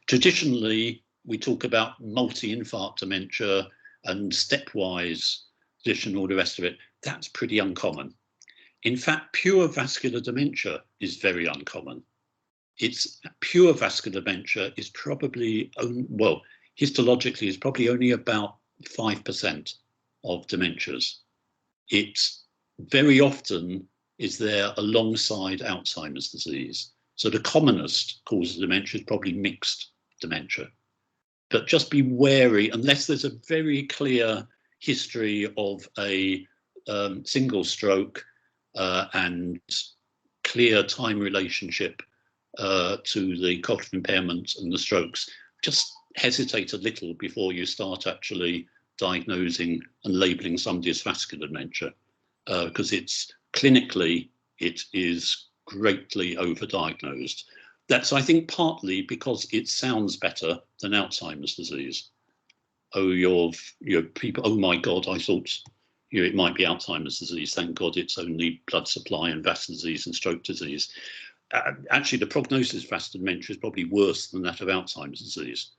S1: Traditionally, we talk about multi-infarct dementia and stepwise position, all the rest of it, that's pretty uncommon. In fact, pure vascular dementia is very uncommon. It's pure vascular dementia is probably, well, histologically is probably only about 5% of dementias. It very often is there alongside Alzheimer's disease. So the commonest cause of dementia is probably mixed dementia. But just be wary, unless there's a very clear history of a single stroke and clear time relationship to the cognitive impairment and the strokes, just hesitate a little before you start actually diagnosing and labeling somebody as vascular dementia, because it's clinically, it is greatly overdiagnosed. That's, I think, partly because it sounds better than Alzheimer's disease. Oh, you're people, oh my God, I thought it might be Alzheimer's disease. Thank God it's only blood supply and vascular disease and stroke disease. Actually, the prognosis of vascular dementia is probably worse than that of Alzheimer's disease,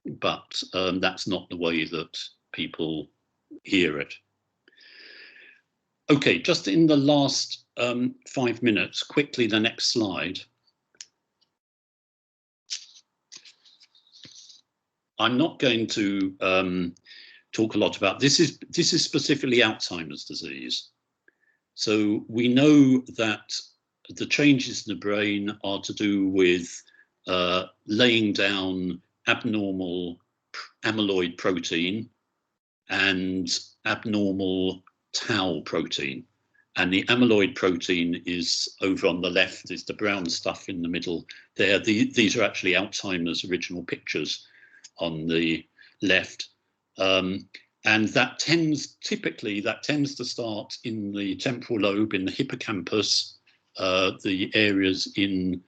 S1: but that's not the way that people hear it. Okay, just in the last 5 minutes, quickly the next slide. I'm not going to talk a lot about this. This is specifically Alzheimer's disease. So we know that the changes in the brain are to do with laying down abnormal amyloid protein and abnormal tau protein. And the amyloid protein is over on the left, is the brown stuff in the middle there. These are actually Alzheimer's original pictures on the left. And that tends to start in the temporal lobe, in the hippocampus, the areas in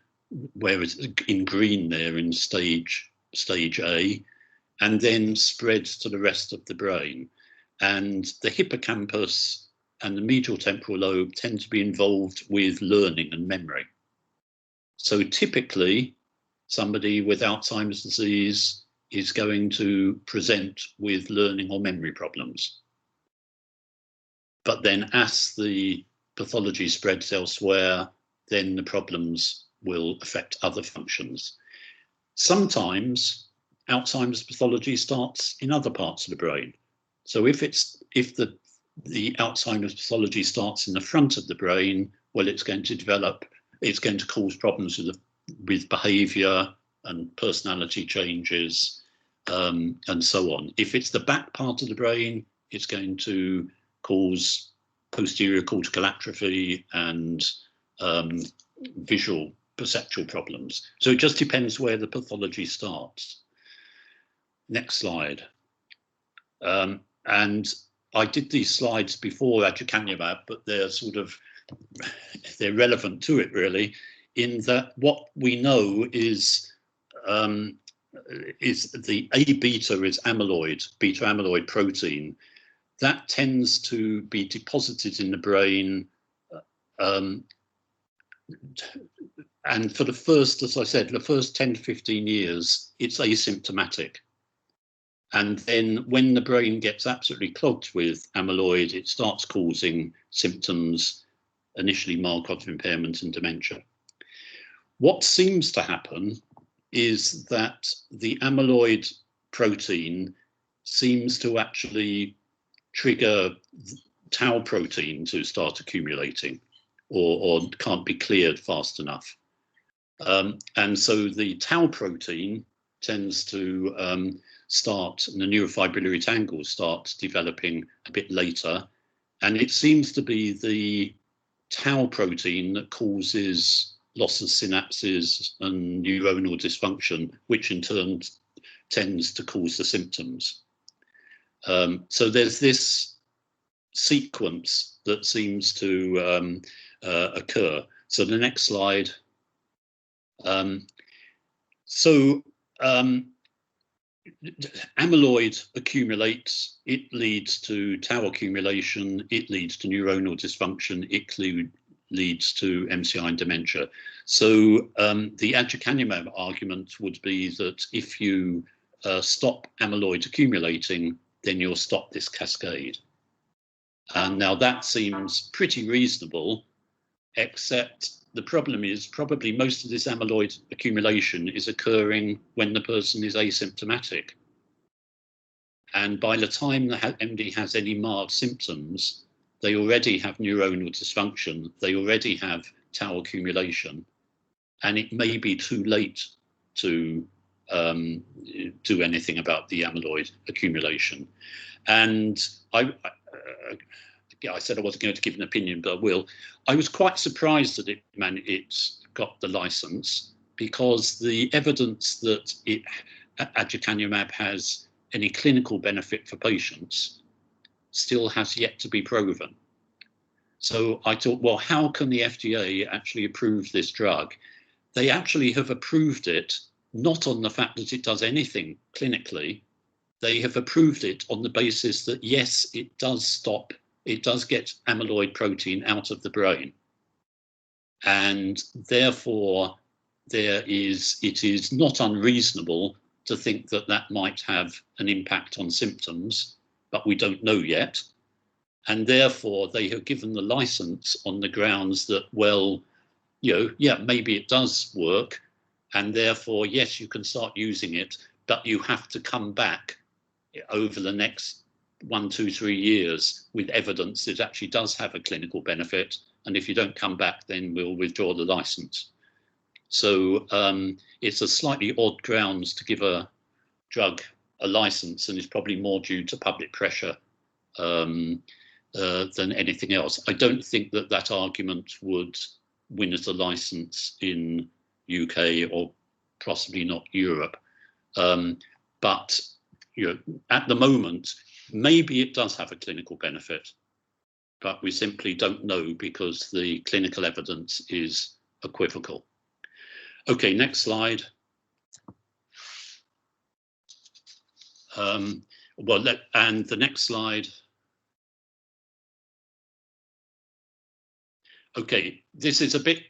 S1: where it's in green there in stage A, and then spreads to the rest of the brain. And the hippocampus and the medial temporal lobe tend to be involved with learning and memory. So typically, somebody with Alzheimer's disease is going to present with learning or memory problems. But then as the pathology spreads elsewhere, then the problems will affect other functions. Sometimes Alzheimer's pathology starts in other parts of the brain. So if the Alzheimer's pathology starts in the front of the brain, well, it's going to cause problems with behavior and personality changes, and so on. If it's the back part of the brain, it's going to cause posterior cortical atrophy and visual perceptual problems. So it just depends where the pathology starts. Next slide. And I did these slides before aducanumab, but they're relevant to it really, in that what we know is the A-beta is amyloid, beta amyloid protein. That tends to be deposited in the brain, and for the first, as I said, the first 10 to 15 years, it's asymptomatic. And then when the brain gets absolutely clogged with amyloid, it starts causing symptoms, initially mild cognitive impairment and dementia. What seems to happen is that the amyloid protein seems to actually trigger tau protein to start accumulating, or can't be cleared fast enough. And so the tau protein tends to start, and the neurofibrillary tangles start developing a bit later. And it seems to be the tau protein that causes loss of synapses and neuronal dysfunction, which in turn tends to cause the symptoms. So there's this sequence that seems to occur. So the next slide. Amyloid accumulates, it leads to tau accumulation, it leads to neuronal dysfunction, it leads to MCI and dementia. So the aducanumab argument would be that if you stop amyloid accumulating, then you'll stop this cascade. And now that seems pretty reasonable, except the problem is probably most of this amyloid accumulation is occurring when the person is asymptomatic. And by the time the MD has any mild symptoms, they already have neuronal dysfunction, they already have tau accumulation, and it may be too late to do anything about the amyloid accumulation. And I said I wasn't going to give an opinion, but I will. I was quite surprised that it got the license, because the evidence that aducanumab has any clinical benefit for patients still has yet to be proven. So I thought, well, how can the FDA actually approve this drug? They actually have approved it not on the fact that it does anything clinically. They have approved it on the basis that, yes, it does get amyloid protein out of the brain. And therefore, it is not unreasonable to think that that might have an impact on symptoms, but we don't know yet. And therefore, they have given the license on the grounds that, well, yeah, maybe it does work. And therefore, yes, you can start using it, but you have to come back over the next 1, 2, 3 years with evidence that it actually does have a clinical benefit. And if you don't come back, then we'll withdraw the license. So it's a slightly odd grounds to give a drug a license, and it's probably more due to public pressure than anything else. I don't think that argument would win us a license in UK or possibly not Europe. But at the moment, maybe it does have a clinical benefit, but we simply don't know because the clinical evidence is equivocal. Okay, next slide. And the next slide. Okay, this is a bit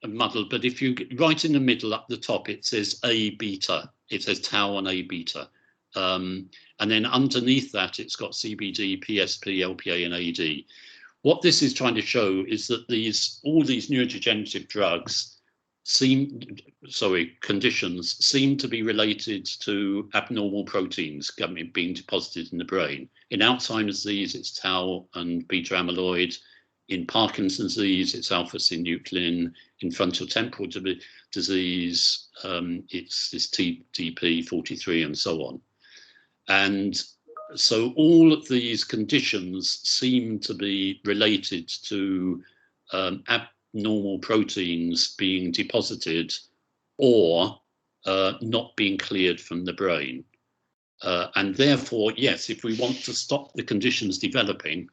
S1: muddled, but if you get right in the middle up the top, it says A beta. It says tau and A beta. And then underneath that, it's got CBD, PSP, LPA, and AD. What this is trying to show is that all these neurodegenerative drugs conditions seem to be related to abnormal proteins being deposited in the brain. In Alzheimer's disease, it's tau and beta amyloid. In Parkinson's disease, it's alpha-synuclein. In frontotemporal disease, it's this TP43 and so on. And so all of these conditions seem to be related to abnormal proteins being deposited or not being cleared from the brain. And therefore, yes, if we want to stop the conditions developing,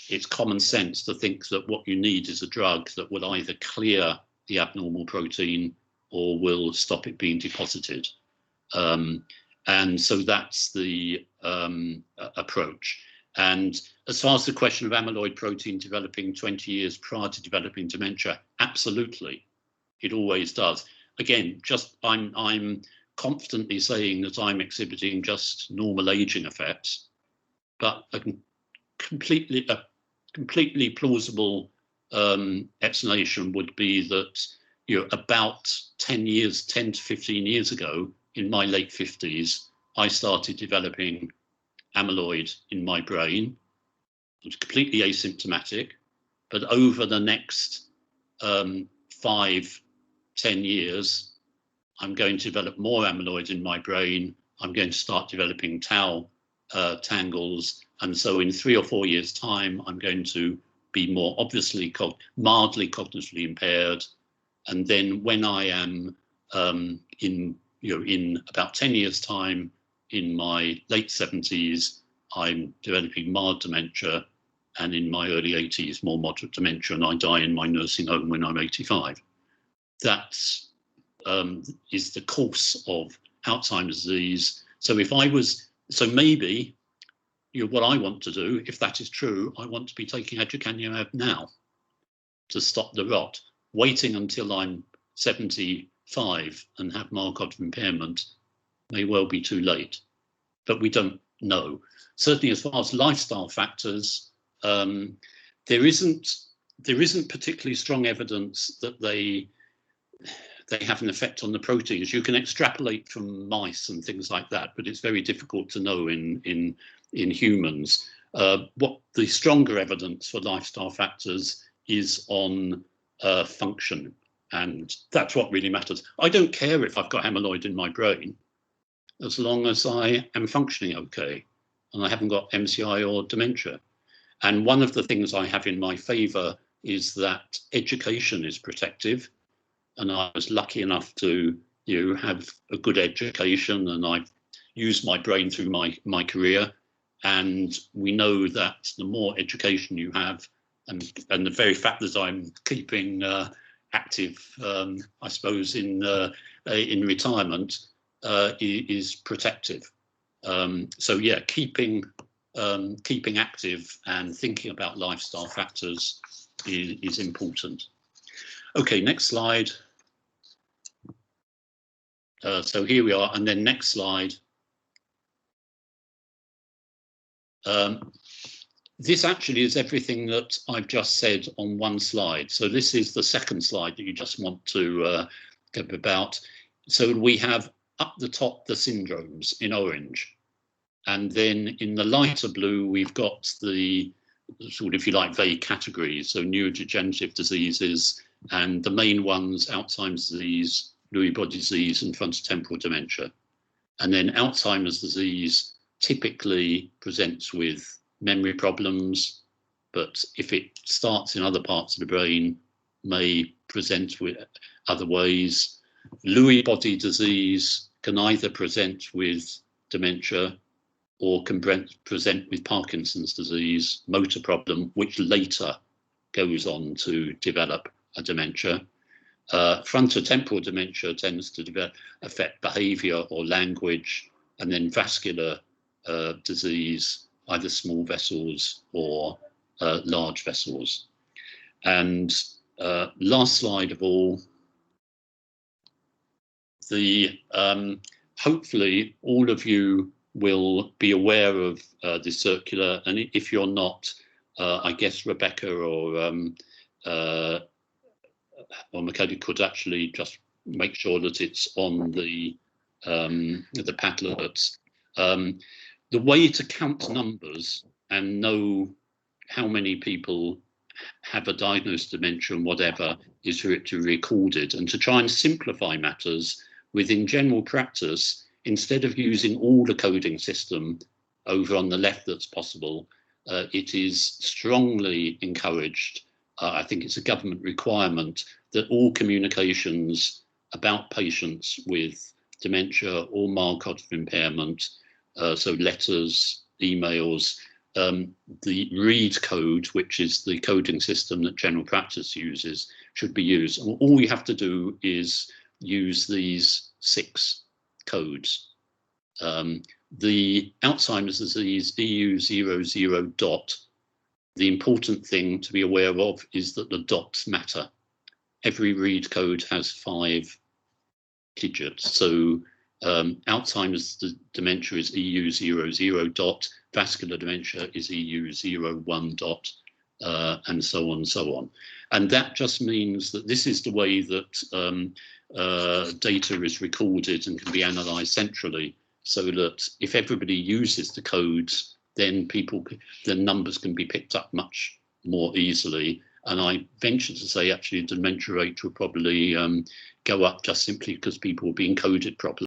S1: it's common sense to think that what you need is a drug that will either clear the abnormal protein or will stop it being deposited. And so that's the approach. And as far as the question of amyloid protein developing 20 years prior to developing dementia, absolutely, it always does. Again, I'm confidently saying that I'm exhibiting just normal aging effects, but a completely plausible explanation would be that about 10 to 15 years ago, in my late 50s, I started developing amyloid in my brain. It was completely asymptomatic, but over the next 5-10 years, I'm going to develop more amyloid in my brain. I'm going to start developing tau tangles. And so in 3 or 4 years' time, I'm going to be more obviously mildly cognitively impaired. And then when I am in about 10 years' time, in my late 70s, I'm developing mild dementia, and in my early 80s, more moderate dementia, and I die in my nursing home when I'm 85. That is the course of Alzheimer's disease. So maybe what I want to do, if that is true, I want to be taking aducanumab now to stop the rot. Waiting until I'm 75 and have mild cognitive impairment may well be too late, but we don't no. Certainly as far as lifestyle factors, there isn't particularly strong evidence that they have an effect on the proteins. You can extrapolate from mice and things like that, but it's very difficult to know in humans. What the stronger evidence for lifestyle factors is on function, and that's what really matters. I don't care if I've got amyloid in my brain, as long as I am functioning okay and I haven't got MCI or dementia. And one of the things I have in my favour is that education is protective. And I was lucky enough to have a good education, and I've used my brain through my career. And we know that the more education you have, and the very fact that I'm keeping active, I suppose, in retirement, is protective. So yeah, keeping active and thinking about lifestyle factors is important. Okay, next slide. So here we are, and then next slide. This actually is everything that I've just said on one slide. So this is the second slide that you just want to get about. So we have up the top the syndromes in orange, and then in the lighter blue we've got the sort of, if you like, vague categories. So neurodegenerative diseases, and the main ones: Alzheimer's disease, Lewy body disease, and frontotemporal dementia. And then Alzheimer's disease typically presents with memory problems, but if it starts in other parts of the brain, may present with other ways. Lewy body disease can either present with dementia or can present with Parkinson's disease, motor problem, which later goes on to develop a dementia. Frontotemporal dementia tends to affect behaviour or language, and then vascular disease, either small vessels or large vessels. And last slide of all, hopefully all of you will be aware of the circular, and if you're not, I guess Rebecca or Makeda could actually just make sure that it's on the Padlets. The way to count numbers and know how many people have a diagnosed dementia and whatever is for it to be recorded, and to try and simplify matters within general practice, instead of using all the coding system over on the left that's possible, it is strongly encouraged. I think it's a government requirement that all communications about patients with dementia or mild cognitive impairment, so letters, emails, the read code, which is the coding system that general practice uses, should be used. And all you have to do is use these 6 codes. The Alzheimer's disease EU00 dot, the important thing to be aware of is that the dots matter. Every read code has 5 digits. So Alzheimer's dementia is EU00 dot, vascular dementia is EU01 dot, and so on and so on. And that just means that this is the way that data is recorded and can be analysed centrally, so that if everybody uses the codes, then the numbers can be picked up much more easily. And I venture to say, actually, the dementia rate will probably go up just simply because people are being coded properly.